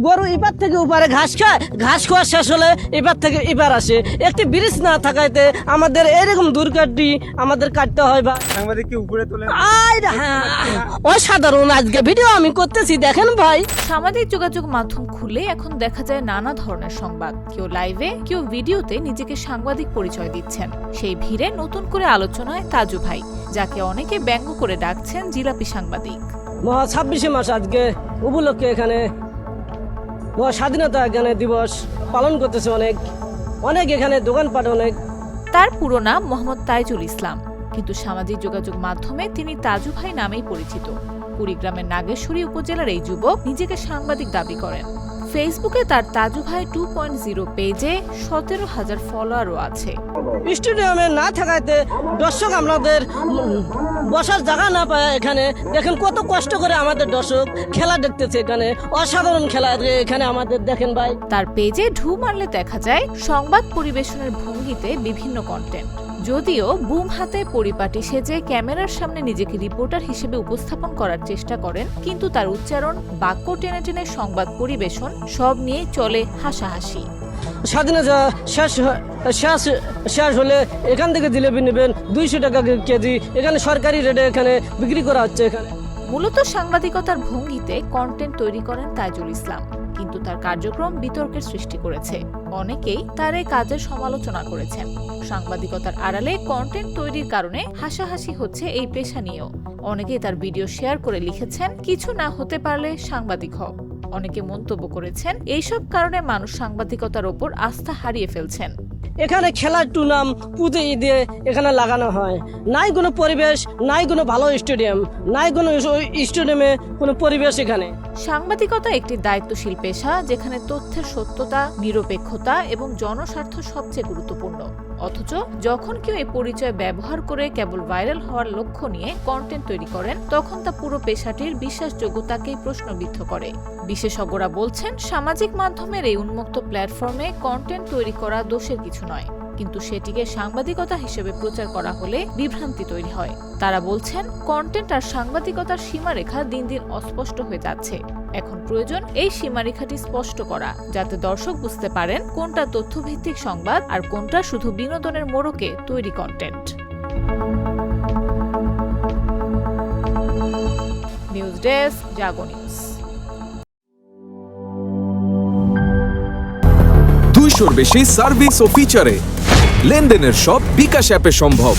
গরু এপার থেকে ওপারে ঘাস খায়, ঘাস খাওয়া শেষ হলে এপার থেকে এপার আসে। একটি ব্রিজ না থাকাইতে আমাদের এরকম দুর্ঘটনা আমাদের কাটতে হয়। বা সাংবাদিককে উপরে তোলে অসাধারণ আজকে ভিডিও আমি করতেছি, দেখেন ভাই। সামাজিক যোগাযোগ মাধ্যম খুলে এখন দেখা যায় নানা ধরনের সংবাদ, কেউ লাইভে কেউ ভিডিওতে নিজেকে সাংবাদিক পরিচয় দিচ্ছেন। সেই ভিড়ে নতুন করে আলোচনায় তাজু ভাই, যাকে অনেকে ব্যঙ্গ করে ডাকছেন জিলাপি সাংবাদিক। মহা 26শে মাস আজকে উপলক্ষে এখানে মহা স্বাধীনতা দিবস পালন করতেছে অনেক অনেক এখানে দোকানপাট অনেক। তার পুরো নাম মোহাম্মদ তাইজুল ইসলাম, কিন্তু সামাজিক যোগাযোগ মাধ্যমে তিনি তাজু ভাই নামেই পরিচিত। কুড়িগ্রামের নাগেশ্বরী উপজেলার এই যুবক নিজেকে সাংবাদিক দাবি করেন। ফেসবুকে তার তাজু ভাই 2.0 পেজে 17,000 ফলোয়ারও আছে। স্টেডিয়ামে না থাকাতে দর্শক আমাদের বসার জায়গা না পায়। এখানে দেখেন কত কষ্ট করে আমাদের দর্শক খেলা দেখতেছে। এখানে অসাধারণ খেলা এখানে আমাদের দেখেন ভাই। তার পেজে ঢু মারলে দেখা যায় সংবাদ পরিবেশনের ভঙ্গিতে বিভিন্ন কন্টেন্ট। যদিও বুম হাতে পরিপাটি সেজে ক্যামেরার সামনে নিজেকে রিপোর্টার হিসেবে উপস্থাপন করার চেষ্টা করেন, কিন্তু তার উচ্চারণ, বাক্য টেনে টেনে সংবাদ পরিবেশন সব নিয়ে চলে হাসাহাসি। স্বাধীনতা শেষ হলে এখান থেকে জিলেপি নেবেন 200 টাকা কেজি। এখানে সরকারি রেটে এখানে বিক্রি করা হচ্ছে। এখানে মূলত সাংবাদিকতার ভঙ্গিতে কন্টেন্ট তৈরি করেন তাইজুল ইসলাম, কিন্তু তার কার্যক্রম বিতর্কের সৃষ্টি করেছে। অনেকেই তার এই কাজের সমালোচনা করেছেন। সাংবাদিকতার আড়ালে কন্টেন্ট তৈরির কারণে হাসাহাসি হচ্ছে এই পেশা নিয়েও। অনেকেই তার ভিডিও শেয়ার করে লিখেছেন, কিছু না হতে পারলে সাংবাদিক হও। অনেকে মন্তব্য করেছেন, এইসব কারণে মানুষ সাংবাদিকতার ওপর আস্থা হারিয়ে ফেলছেন। এখানে খেলার টুর্নাম পুঁতে দিয়ে এখানে লাগানো হয়। নাই কোনো পরিবেশ, নাই কোনো ভালো স্টেডিয়াম, নাই কোনো স্টেডিয়ামে কোনো পরিবেশ। এখানে সাংবাদিকতা একটি দায়িত্বশীল পেশা, যেখানে তথ্যের সত্যতা, নিরপেক্ষতা এবং জনস্বার্থ সবচেয়ে গুরুত্বপূর্ণ। অথচ যখন কেউ এই পরিচয় ব্যবহার করে কেবল ভাইরাল হওয়ার লক্ষ্য নিয়ে কন্টেন্ট তৈরি করেন, তখন তা পুরো পেশাটির বিশ্বাসযোগ্যতাকেই প্রশ্নবিদ্ধ করে। বিশেষজ্ঞরা বলছেন, সামাজিক মাধ্যমের এই উন্মুক্ত প্ল্যাটফর্মে কন্টেন্ট তৈরি করা দোষের কিছু নয়, কিন্তু সেটিকে সাংবাদিকতা হিসেবে প্রচার করা হলে বিভ্রান্তি তৈরি হয়। তারা বলছেন, কন্টেন্ট আর সাংবাদিকতার সীমারেখা দিন দিন অস্পষ্ট হয়ে যাচ্ছে। এখন প্রয়োজন এই সীমারেখাটি স্পষ্ট করা, যাতে দর্শক বুঝতে পারেন কোনটা তথ্যভিত্তিক সংবাদ আর কোনটা শুধু বিনোদনের মোড়কে তৈরি কন্টেন্ট। নিউজ ডেস্ক, জাগো নিউজ। 200-র বেশি সার্ভিস ও ফিচারে লেনদেনের সব বিকাশ অ্যাপে সম্ভব।